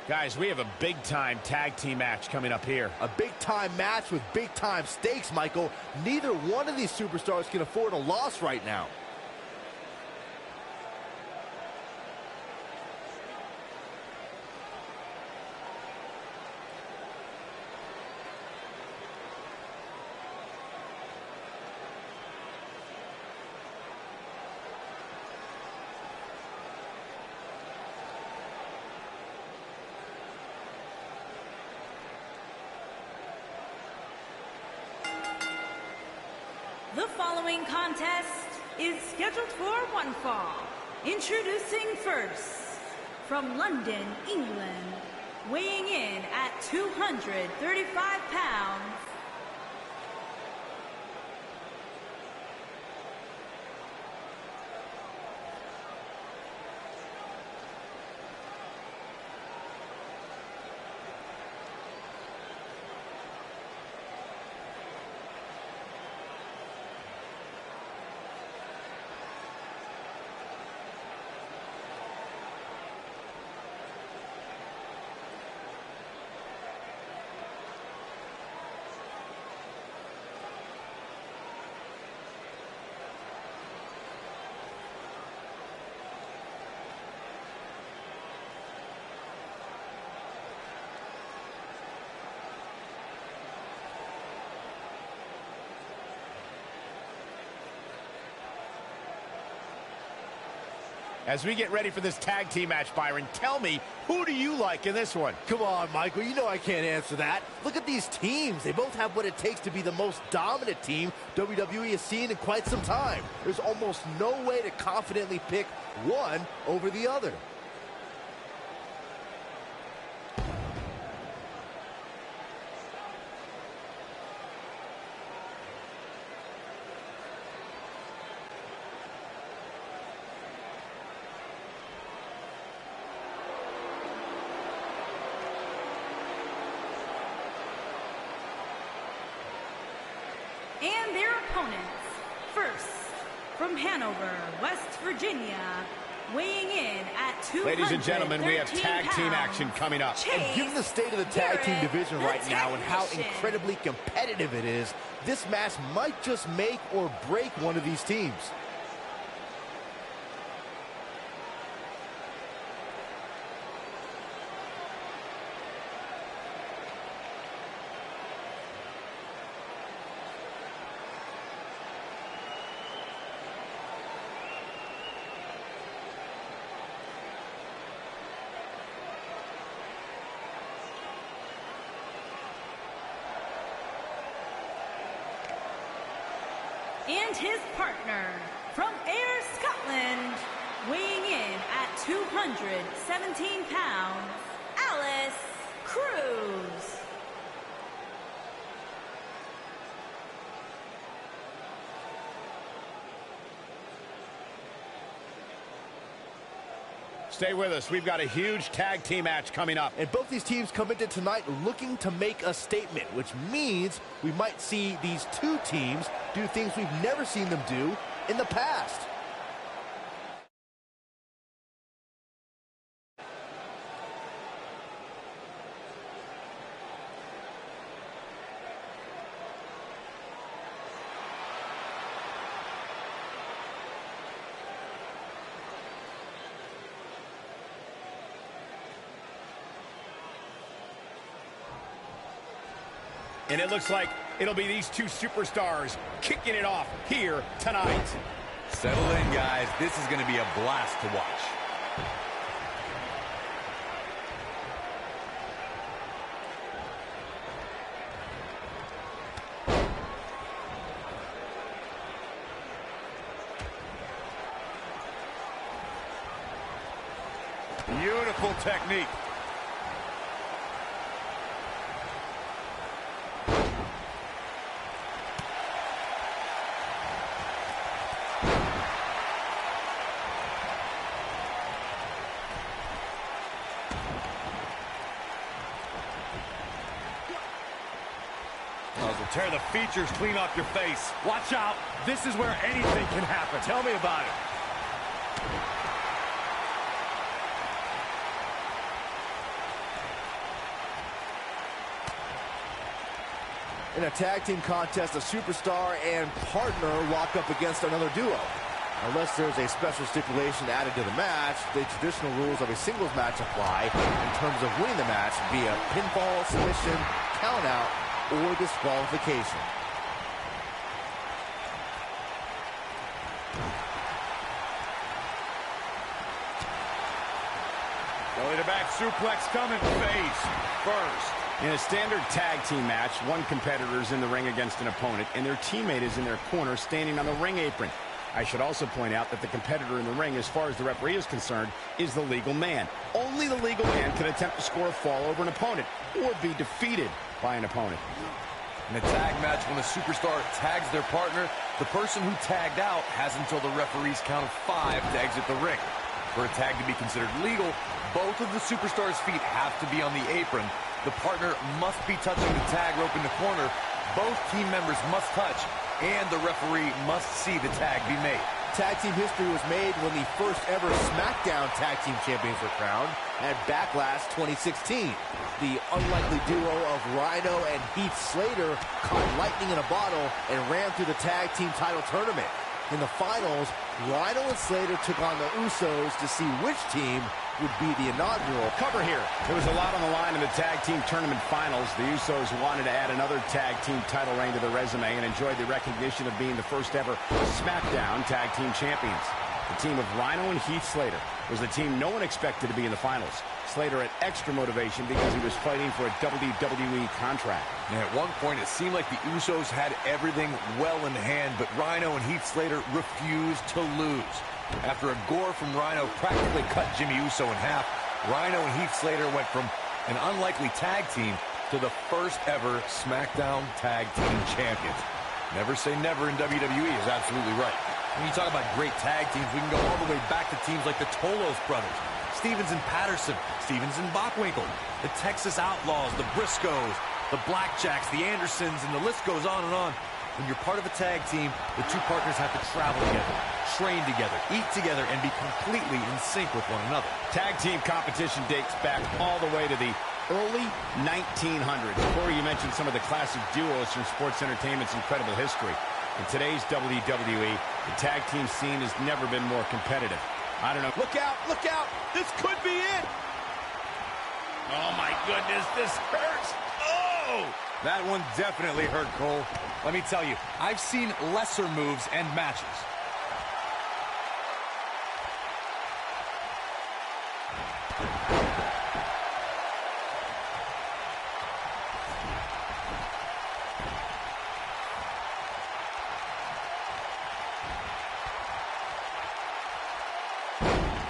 Guys, we have a big-time tag team match coming up here. A big-time match with big-time stakes, Michael. Neither one of these superstars can afford a loss right now. The following contest is scheduled for one fall. Introducing first, from London, England, weighing in at 235 pounds, As we get ready for this tag team match, Byron, tell me, who do you like in this one? Come on, Michael, you know I can't answer that. Look at these teams. They both have what it takes to be the most dominant team WWE has seen in quite some time. There's almost no way to confidently pick one over the other. and their opponents. First, from Hanover, West Virginia, weighing in at 213 Ladies and gentlemen, we have tag team action coming up. And given the state of the tag team division right now and how incredibly competitive it is, this match might just make or break one of these teams. And his partner, from Ayr, Scotland, weighing in at 217 pounds, Alice Cruz. Stay with us. We've got a huge tag team match coming up. And both these teams come into tonight looking to make a statement, which means we might see these two teams do things we've never seen them do in the past. And it looks like it'll be these two superstars kicking it off here tonight. Settle in, guys. This is going to be a blast to watch. Beautiful technique. Tear the features clean off your face. Watch out. This is where anything can happen. Tell me about it. In a tag team contest, a superstar and partner lock up against another duo. Unless there's a special stipulation added to the match, the traditional rules of a singles match apply in terms of winning the match via pinfall, submission, countout, or disqualification. Belly to back suplex coming, face first. In a standard tag team match, one competitor is in the ring against an opponent, and their teammate is in their corner standing on the ring apron. I should also point out that the competitor in the ring, as far as the referee is concerned, is the legal man. Only the legal man can attempt to score a fall over an opponent or be defeated by an opponent. In a tag match, when a superstar tags their partner, the person who tagged out has until the referee's count of 5 to exit the ring. For a tag to be considered legal, both of the superstar's feet have to be on the apron. The partner must be touching the tag rope in the corner. Both team members must touch, and the referee must see the tag be made. Tag team history was made when the first ever SmackDown Tag Team Champions were crowned at Backlash 2016. The unlikely duo of Rhino and Heath Slater caught lightning in a bottle and ran through the tag team title tournament. In the finals, Rhino and Slater took on the Usos to see which team would be the inaugural. Cover here. There was a lot on the line in the tag team tournament finals. The Usos wanted to add another tag team title reign to their resume and enjoyed the recognition of being the first ever SmackDown Tag Team Champions. The team of Rhino and Heath Slater was the team no one expected to be in the finals. Slater had extra motivation because he was fighting for a WWE contract. And at one point, it seemed like the Usos had everything well in hand, but Rhino and Heath Slater refused to lose. After a gore from Rhino practically cut Jimmy Uso in half, Rhino and Heath Slater went from an unlikely tag team to the first ever SmackDown Tag Team Champions. Never say never in WWE is absolutely right. When you talk about great tag teams, we can go all the way back to teams like the Tolos brothers, Stevens and Patterson, Stevens and Bockwinkel, the Texas Outlaws, the Briscoes, the Blackjacks, the Andersons, and the list goes on and on. When you're part of a tag team, the two partners have to travel together, train together, eat together, and be completely in sync with one another. Tag team competition dates back all the way to the early 1900s. Corey, you mentioned some of the classic duos from sports entertainment's incredible history. In today's WWE, the tag team scene has never been more competitive. I don't know. Look out, look out. This could be it. Oh, my goodness, this hurts. Oh! That one definitely hurt, Cole. Let me tell you, I've seen lesser moves and matches.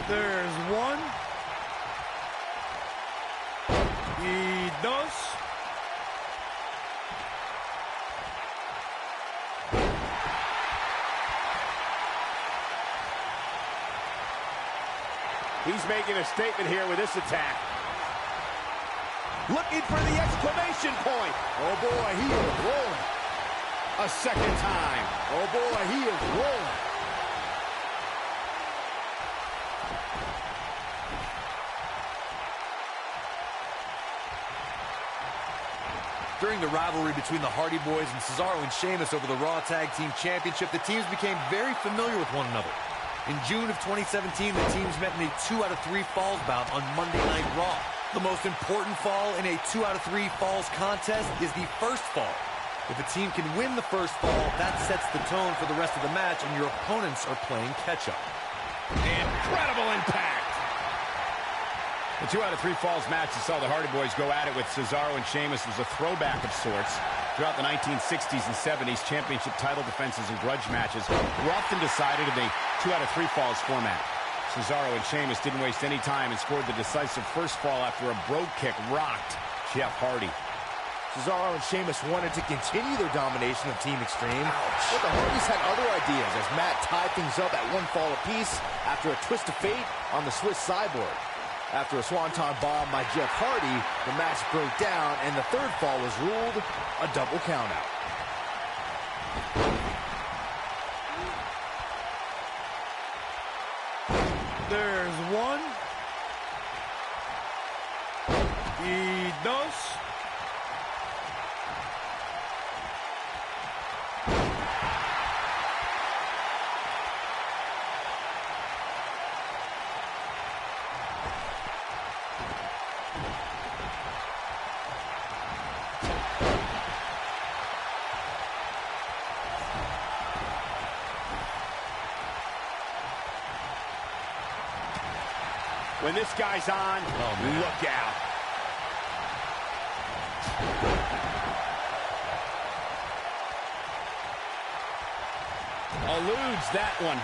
There's one. Y dos. He's making a statement here with this attack. Looking for the exclamation point. Oh boy, he is rolling. A second time. Oh boy, he is rolling. During the rivalry between the Hardy Boys and Cesaro and Sheamus over the Raw Tag Team Championship, the teams became very familiar with one another. In June of 2017, the teams met in a 2 out of 3 falls bout on Monday Night Raw. The most important fall in a 2 out of 3 falls contest is the first fall. If a team can win the first fall, that sets the tone for the rest of the match, and your opponents are playing catch-up. Incredible impact. The 2 out of 3 falls match that saw the Hardy Boys go at it with Cesaro and Sheamus was a throwback of sorts. Throughout the 1960s and 70s, championship title defenses and grudge matches were often decided in a 2 out of 3 falls format. Cesaro and Sheamus didn't waste any time and scored the decisive first fall after a brogue kick rocked Jeff Hardy. Cesaro and Sheamus wanted to continue their domination of Team Extreme, but the Hardys had other ideas as Matt tied things up at 1 fall apiece after a twist of fate on the Swiss Cyborg. After a swanton bomb by Jeff Hardy, the match broke down, and the third fall was ruled a double countout. There's one. Y dos. When this guy's on, look out. Eludes that one.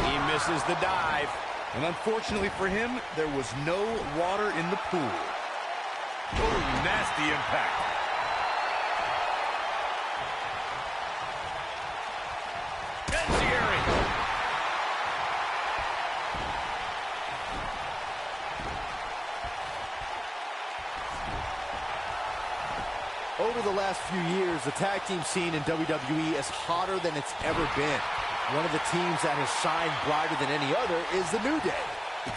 He misses the dive. And unfortunately for him, there was no water in the pool. Oh, nasty impact. Over the last few years, the tag team scene in WWE is hotter than it's ever been. One of the teams that has shined brighter than any other is the New Day.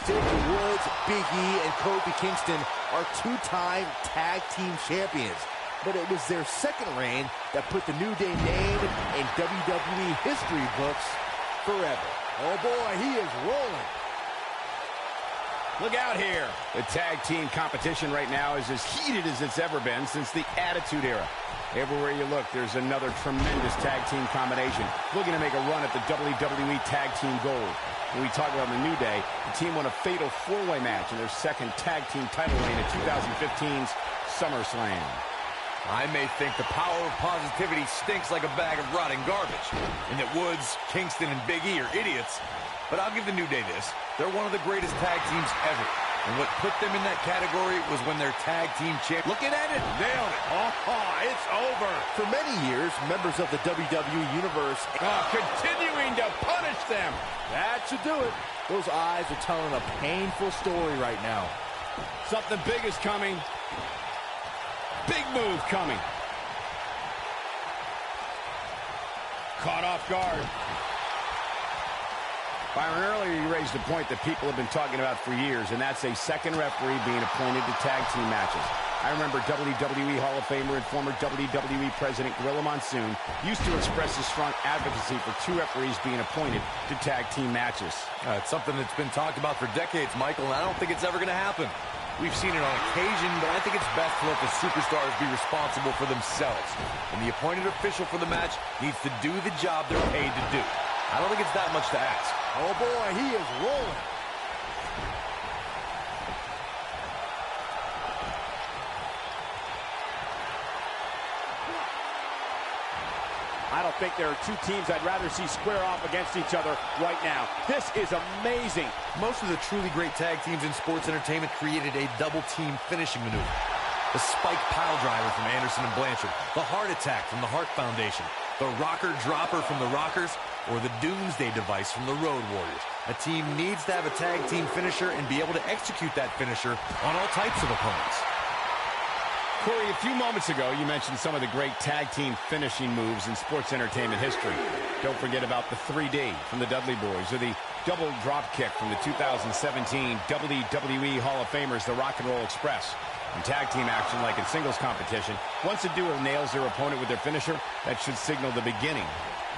Xavier Woods, Big E, and Kofi Kingston are two-time tag team champions. But it was their second reign that put the New Day name in WWE history books forever. Oh boy, he is rolling. Look out here. The tag team competition right now is as heated as it's ever been since the Attitude Era. Everywhere you look, there's another tremendous tag team combination looking to make a run at the WWE Tag Team Gold. When we talk about the New Day, the team won a fatal four-way match in their second tag team title reign at 2015's SummerSlam. I may think the power of positivity stinks like a bag of rotting garbage, and that Woods, Kingston, and Big E are idiots. But I'll give the New Day this. They're one of the greatest tag teams ever. And what put them in that category was when their tag team champ... Looking at it, nailed it. Oh, it's over. For many years, members of the WWE Universe... continuing to punish them. That should do it. Those eyes are telling a painful story right now. Something big is coming. Big move coming. Caught off guard. Byron, earlier you raised a point that people have been talking about for years, and that's a second referee being appointed to tag team matches. I remember WWE Hall of Famer and former WWE President Gorilla Monsoon used to express his strong advocacy for two referees being appointed to tag team matches. It's something that's been talked about for decades, Michael, and I don't think it's ever going to happen. We've seen it on occasion, but I think it's best to let the superstars be responsible for themselves. And the appointed official for the match needs to do the job they're paid to do. I don't think it's that much to ask. Oh boy, he is rolling. I don't think there are two teams I'd rather see square off against each other right now. This is amazing. Most of the truly great tag teams in sports entertainment created a double team finishing maneuver. The spike pile driver from Anderson and Blanchard, the heart attack from the Hart Foundation, the rocker dropper from the Rockers, or the Doomsday device from the Road Warriors. A team needs to have a tag team finisher and be able to execute that finisher on all types of opponents. Corey, a few moments ago, you mentioned some of the great tag team finishing moves in sports entertainment history. Don't forget about the 3D from the Dudley Boys, or the double drop kick from the 2017 WWE Hall of Famers, the Rock and Roll Express. In tag team action, like in singles competition, once a duo nails their opponent with their finisher, that should signal the beginning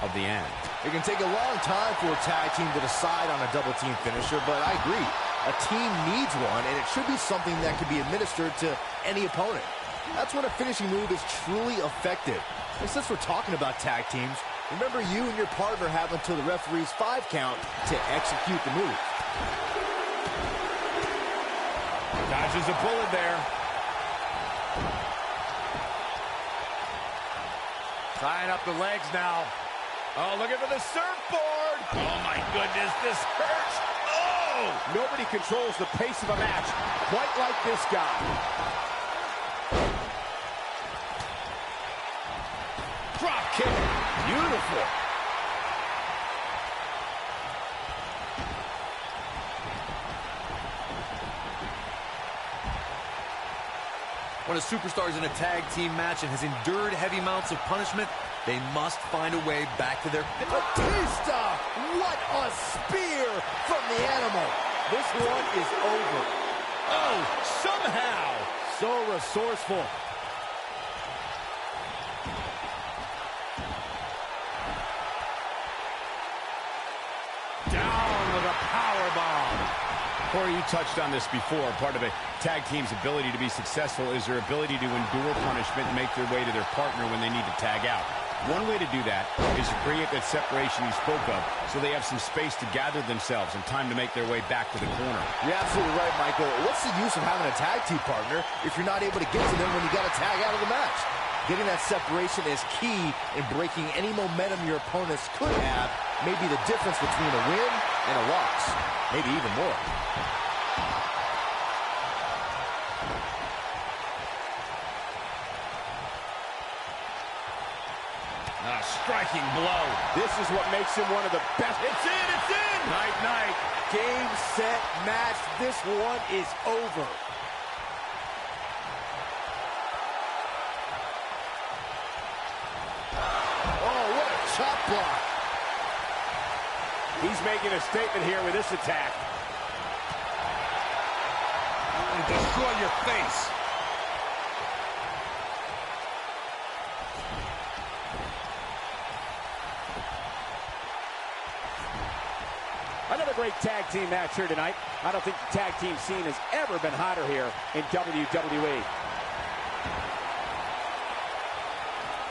of the end. It can take a long time for a tag team to decide on a double team finisher, but I agree. A team needs one, and it should be something that can be administered to any opponent. That's when a finishing move is truly effective. And since we're talking about tag teams, remember you and your partner have until the referee's 5 count to execute the move. Dodges a bullet there. Tying up the legs now. Oh, looking for the surfboard. Oh, my goodness, this hurts. Oh! Nobody controls the pace of a match quite like this guy. Drop kick. Beautiful. When a superstar is in a tag team match and has endured heavy amounts of punishment, they must find a way back to their... Batista! What a spear from the animal! This one is over. Oh, somehow! So resourceful. Down with a powerbomb. Corey, you touched on this before. Part of a tag team's ability to be successful is their ability to endure punishment and make their way to their partner when they need to tag out. One way to do that is to create that separation you spoke of so they have some space to gather themselves and time to make their way back to the corner. You're absolutely right, Michael. What's the use of having a tag team partner if you're not able to get to them when you got to tag out of the match? Getting that separation is key in breaking any momentum your opponents could have, maybe the difference between a win and a loss, maybe even more. A striking blow. This is what makes him one of the best. It's in, it's in! Night, night. Game, set, match. This one is over. Oh, what a chop block. He's making a statement here with this attack. And destroy your face. Another great tag team match here tonight. I don't think the tag team scene has ever been hotter here in WWE.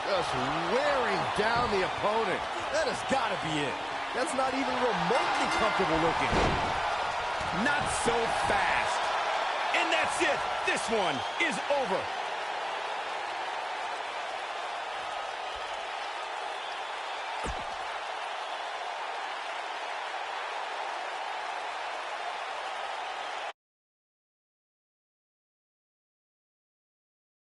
Just wearing down the opponent. That has got to be it. That's not even remotely comfortable looking. Not so fast. And that's it. This one is over.